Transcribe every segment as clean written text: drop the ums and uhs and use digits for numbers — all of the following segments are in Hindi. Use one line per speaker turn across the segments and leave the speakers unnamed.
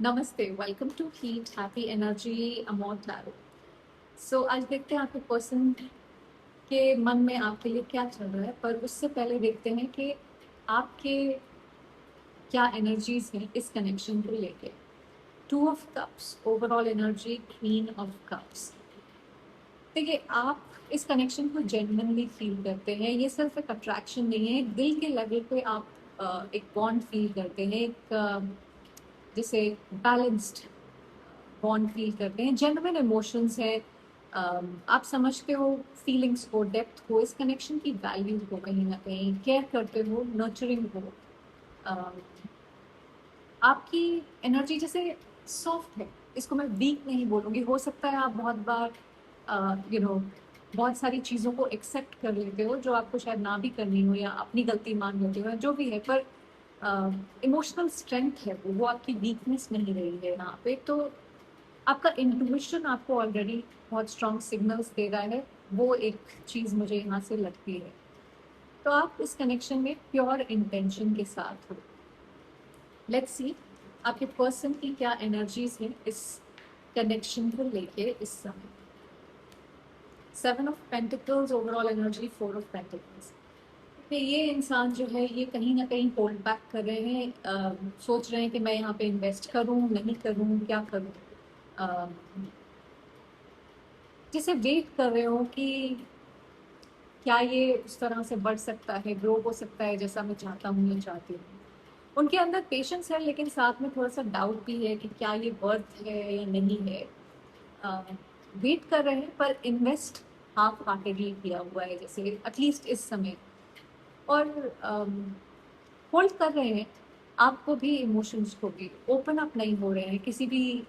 नमस्ते, welcome to heat happy energy amor tarot. So आज देखते हैं आपके पर्सन के मन में आपके लिए क्या चल रहा है, पर उससे पहले देखते हैं कि आपके क्या एनर्जीज हैं इस कनेक्शन को लेके। Two of cups, overall energy, queen of cups. देखिए, आप इस कनेक्शन को जेन्युइनली फील करते हैं। ये सिर्फ एक अट्रैक्शन नहीं है, दिल के लेवल पे आप एक बॉन्ड फील करते हैं, एक जिसे बैलेंस्ड बॉन्ड फील करते हैं, जेन्युइन इमोशंस है। आप समझते हो फीलिंग्स को, डेप्थ को, इस कनेक्शन की वैल्यू को, कहीं ना कहीं केयर करते हो, नर्चरिंग हो। um, आपकी एनर्जी जैसे सॉफ्ट है, इसको मैं वीक नहीं बोलूँगी। हो सकता है आप बहुत बार बहुत सारी चीज़ों को एक्सेप्ट कर लेते हो जो आपको शायद ना भी करनी हो, या अपनी गलती मान लेते हो, जो भी है, पर इमोशनल स्ट्रेंथ है वो आपकी वीकनेस नहीं रही है यहाँ पे। तो आपका इंट्यूशन आपको ऑलरेडी बहुत स्ट्रॉन्ग सिग्नल्स दे रहा है, वो एक चीज़ मुझे यहाँ से लगती है। तो आप इस कनेक्शन में प्योर इंटेंशन के साथ हो। लेट्स सी आपके पर्सन की क्या एनर्जीज हैं इस कनेक्शन को लेके इस समय। 7 of pentacles overall energy, 4 of pentacles. ये इंसान जो है ये कहीं ना कहीं होल्ड बैक कर रहे हैं, सोच रहे हैं कि मैं यहाँ पे इन्वेस्ट करूँ नहीं करूँ, क्या करूँ। जैसे वेट कर रहे हो कि क्या ये उस तरह से बढ़ सकता है, ग्रो हो सकता है जैसा मैं चाहता हूँ या चाहती हूँ। उनके अंदर पेशेंस है, लेकिन साथ में थोड़ा सा डाउट भी है कि क्या ये वर्थ है या नहीं है। वेट कर रहे हैं, पर इन्वेस्ट हाफ हार्टेडली किया हुआ है जैसे एटलीस्ट इस समय। और होल्ड कर रहे हैं आपको भी, इमोशंस को भी, ओपन अप नहीं हो रहे हैं किसी भी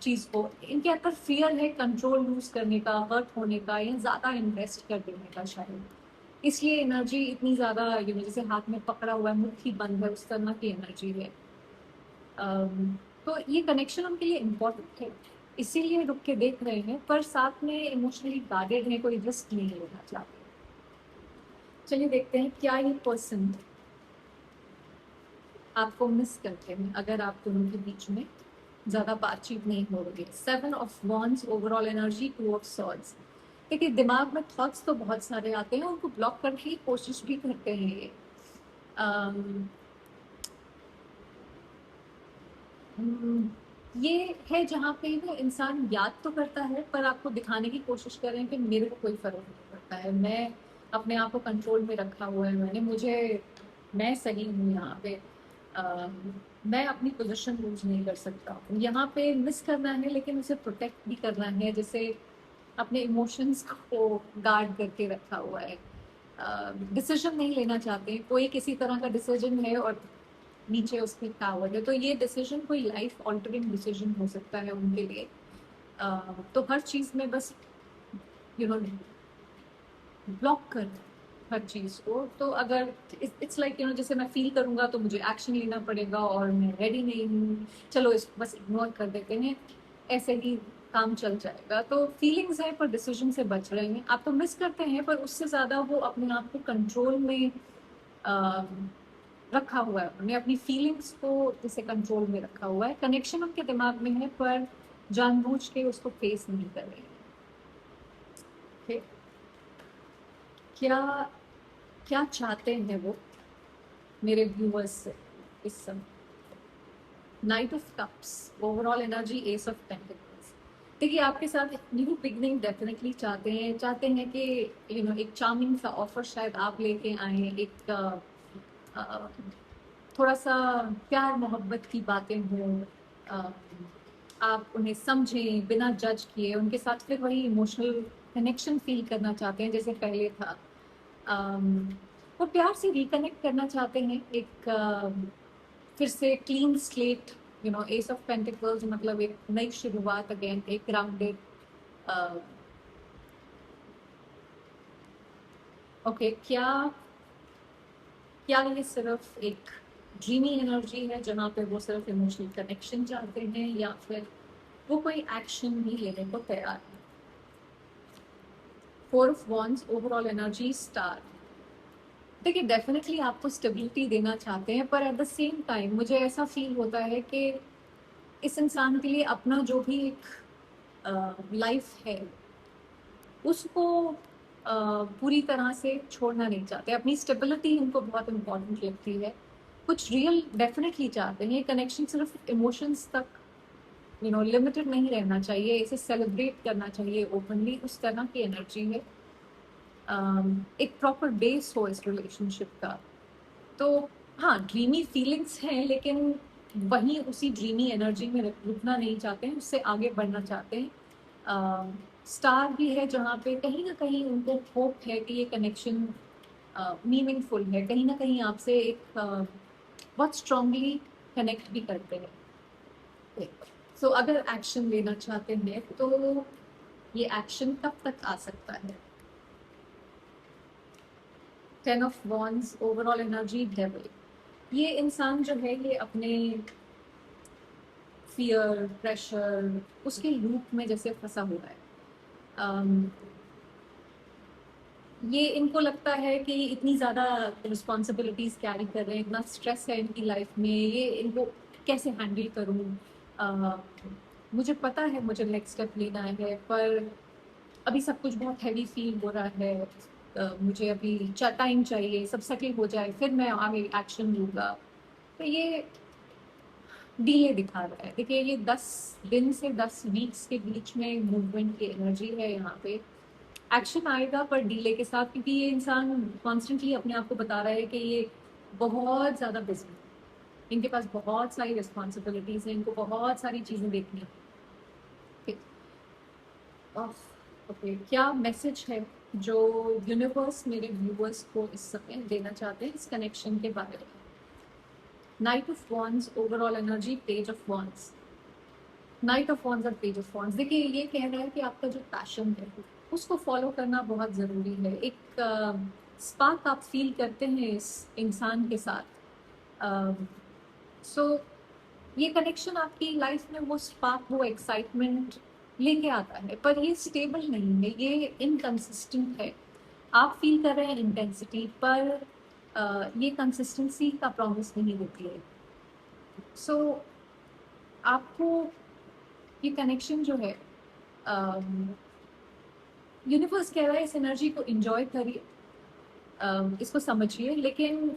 चीज़ को। इनके अंदर फियर है कंट्रोल लूज करने का, हर्ट होने का, या ज़्यादा इन्वेस्ट कर देने का शायद। इसलिए एनर्जी इतनी ज़्यादा जैसे हाथ में पकड़ा हुआ है, मुट्ठी बंद है, उस तरह की एनर्जी है। तो ये कनेक्शन उनके लिए इम्पोर्टेंट है, इसीलिए रुक के देख रहे हैं, पर साथ में इमोशनली गार्डेड है, कोई रिस्क नहीं लेना चाहते। चलिए देखते हैं क्या ये पर्सन आपको मिस करते हैं अगर आप दोनों के बीच में ज़्यादा बातचीत नहीं हो रही है। 7 of wands overall energy, 2 of swords. देखिए, दिमाग में थॉट्स तो बहुत सारे आते हैं, उनको ब्लॉक करने की कोशिश भी करते हैं ये। ये है जहाँ पे ना इंसान याद तो करता है, पर आपको दिखाने की कोशिश कर रहे हैं कि मेरे को कोई फर्क नहीं पड़ता है, मैं अपने आप को कंट्रोल में रखा हुआ है, मैं सही हूँ यहाँ पे। मैं अपनी पोजीशन लूज नहीं कर सकता हूँ यहाँ पे। मिस करना है, लेकिन उसे प्रोटेक्ट भी करना है, जैसे अपने इमोशंस को गार्ड करके रखा हुआ है। डिसीजन नहीं लेना चाहते, कोई किसी तरह का डिसीजन है और नीचे उसकी टावर है, तो ये डिसीजन कोई लाइफ ऑल्टरिंग डिसीजन हो सकता है उनके लिए। तो हर चीज़ में बस ब्लॉक कर हर चीज़ को। तो अगर इट्स लाइक जैसे मैं फील करूंगा तो मुझे एक्शन लेना पड़ेगा, और मैं रेडी नहीं हूँ, चलो इसको बस इग्नोर कर देते हैं, ऐसे ही काम चल जाएगा। तो फीलिंग्स है पर डिसीजन से बच रहे हैं। आप तो मिस करते हैं, पर उससे ज़्यादा वो अपने आप को कंट्रोल में रखा हुआ है, उन्होंने अपनी फीलिंग्स को जैसे कंट्रोल में रखा हुआ है। कनेक्शन उनके दिमाग में है, पर जानबूझ के उसको फेस नहीं कर रहे हैं। क्या क्या चाहते हैं वो मेरे व्यूअर्स से इस समय। Night of cups overall energy, S of pentacles. देखिए, आपके साथ न्यू बिगनिंग डेफिनेटली चाहते हैं कि एक चार्मिंग सा ऑफर शायद आप लेके आए, एक थोड़ा सा प्यार मोहब्बत की बातें हों, आप उन्हें समझें बिना जज किए, उनके साथ फिर वही इमोशनल कनेक्शन फील करना चाहते हैं जैसे पहले था। वो प्यार से रिकनेक्ट करना चाहते हैं, एक फिर से clean slate. S of pentacles मतलब एक नई शुरुआत, अगेन एक ग्राउंडेड। ओके, क्या क्या ये सिर्फ एक ड्रीमी एनर्जी है जहाँ पे वो सिर्फ इमोशनल कनेक्शन चाहते हैं, या फिर वो कोई एक्शन भी लेने को तैयार है। 4 of wands overall energy, star. देखिए, डेफिनेटली आपको स्टेबिलिटी देना चाहते हैं, पर एट द सेम टाइम मुझे ऐसा फील होता है कि इस इंसान के लिए अपना जो भी एक लाइफ है उसको पूरी तरह से छोड़ना नहीं चाहते। अपनी स्टेबिलिटी उनको बहुत इम्पोर्टेंट लगती है। कुछ रियल डेफिनेटली चाहते हैं। ये कनेक्शन सिर्फ इमोशंस तक लिमिटेड नहीं रहना चाहिए, इसे सेलिब्रेट करना चाहिए ओपनली, उस तरह की एनर्जी है। एक प्रॉपर बेस हो इस रिलेशनशिप का। तो हाँ, ड्रीमी फीलिंग्स हैं, लेकिन वहीं उसी ड्रीमी एनर्जी में रुकना नहीं चाहते हैं, उससे आगे बढ़ना चाहते हैं। स्टार भी है जहाँ पे कहीं ना कहीं उनको होप है कि ये कनेक्शन मीनिंगफुल है, कहीं ना कहीं आपसे एक बहुत स्ट्रांगली कनेक्ट भी करते हैं। सो अगर एक्शन लेना चाहते हैं तो ये एक्शन कब तक आ सकता है? 10 of wands, overall energy devil. ये इंसान जो है ये अपने फियर, प्रेशर, उसके लूप में जैसे फंसा हुआ है। ये इनको लगता है कि इतनी ज़्यादा रिस्पॉन्सिबिलिटीज़ कैरी कर रहे हैं, इतना स्ट्रेस है इनकी लाइफ में, ये इनको कैसे हैंडल करूँ। मुझे पता है मुझे नेक्स्ट स्टेप लेना है, पर अभी सब कुछ बहुत हैवी फील हो रहा है। मुझे अभी टाइम चाहिए, सब सेटल हो जाए फिर मैं आगे एक्शन लूँगा। तो ये डीले दिखा रहा है। देखिए, ये 10 दिन से 10 वीक्स के बीच में मूवमेंट की एनर्जी है यहाँ पे। एक्शन आएगा पर डीले के साथ, क्योंकि ये इंसान कॉन्स्टेंटली अपने आप को बता रहा है कि ये बहुत ज़्यादा बिजी है, इनके पास बहुत सारी रिस्पॉन्सिबिलिटीज़ हैं, इनको बहुत सारी चीज़ें देखनी है। ओके, क्या मैसेज है जो यूनिवर्स मेरे व्यूअर्स को इस समय देना चाहते हैं इस कनेक्शन के बारे में? Night of wands, overall energy, page of wands. Night of wands और पेज ऑफ वॉन्ड्स। देखिए, ये कह रहा है कि आपका जो पैशन है उसको फॉलो करना बहुत ज़रूरी है। एक स्पार्क आप फील करते हैं इस इंसान के साथ। सो ये कनेक्शन आपकी लाइफ में वो स्पार्क, वो एक्साइटमेंट लेके आता है, पर ये स्टेबल नहीं है, ये इनकंसिस्टेंट है। आप फील कर रहे हैं इंटेंसिटी, पर ये कंसिस्टेंसी का प्रॉमिस नहीं देती है। सो आपको ये कनेक्शन जो है, यूनिवर्स कह रहा है इस एनर्जी को एंजॉय करिए, इसको समझिए, लेकिन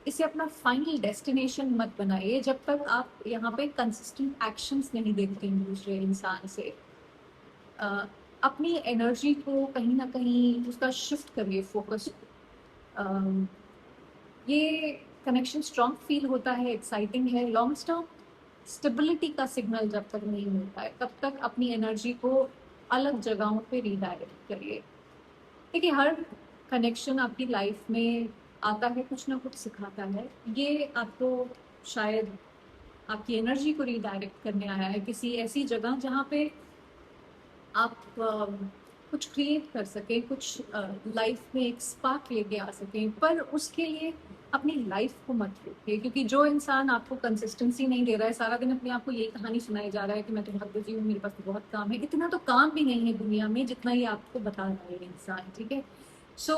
इसे अपना फाइनल डेस्टिनेशन मत बनाइए जब तक आप यहाँ पे कंसिस्टेंट एक्शंस नहीं देखते हैं दूसरे इंसान से। अपनी एनर्जी को कहीं ना कहीं उसका शिफ्ट करिए, फोकस। ये कनेक्शन स्ट्रॉन्ग फील होता है, एक्साइटिंग है, लॉन्ग टर्म स्टेबिलिटी का सिग्नल जब तक नहीं मिलता है तब तक अपनी एनर्जी को अलग जगहों पे रीडायरेक्ट करिए। देखिए, हर कनेक्शन आपकी लाइफ में आता है, कुछ ना कुछ सिखाता है। ये आपको शायद आपकी एनर्जी को रीडायरेक्ट करने आया है किसी ऐसी जगह जहाँ पे आप कुछ क्रिएट कर सकें, कुछ लाइफ में एक स्पार्क लेके आ सकें। पर उसके लिए अपनी लाइफ को मत रोकिए, क्योंकि जो इंसान आपको कंसिस्टेंसी नहीं दे रहा है, सारा दिन अपने आप को यही कहानी सुनाई जा रहा है कि मैं तो बहुत बिजी हूँ, मेरे पास तो बहुत काम है। इतना तो काम भी नहीं है दुनिया में जितना ये आपको बता रहा है इंसान, ठीक है? सो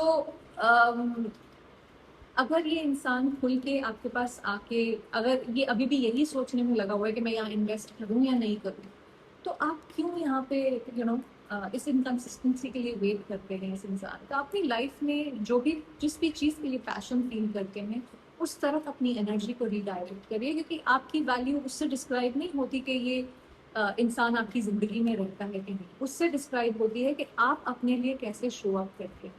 अगर ये इंसान खुल के आपके पास आके, अगर ये अभी भी यही सोचने में लगा हुआ है कि मैं यहाँ इन्वेस्ट करूँ या नहीं करूँ, तो आप क्यों यहाँ पे इस इनकन्सिस्टेंसी के लिए वेट करते हैं इस इंसान का? अपनी लाइफ में जो भी, जिस भी चीज़ के लिए पैशन फील करते हैं, उस तरफ अपनी एनर्जी को रीडायरेक्ट करिए, क्योंकि आपकी वैल्यू उससे डिस्क्राइब नहीं होती कि ये इंसान आपकी ज़िंदगी में रहता है कि नहीं। उससे डिस्क्राइब होती है कि आप अपने लिए कैसे शो अप करते हैं।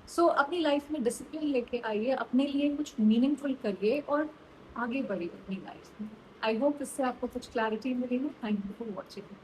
सो अपनी लाइफ में डिसिप्लिन लेके आइए, अपने लिए कुछ मीनिंगफुल करिए और आगे बढ़िए अपनी लाइफ में। आई होप इससे आपको कुछ क्लैरिटी मिली हो। Thank you for watching.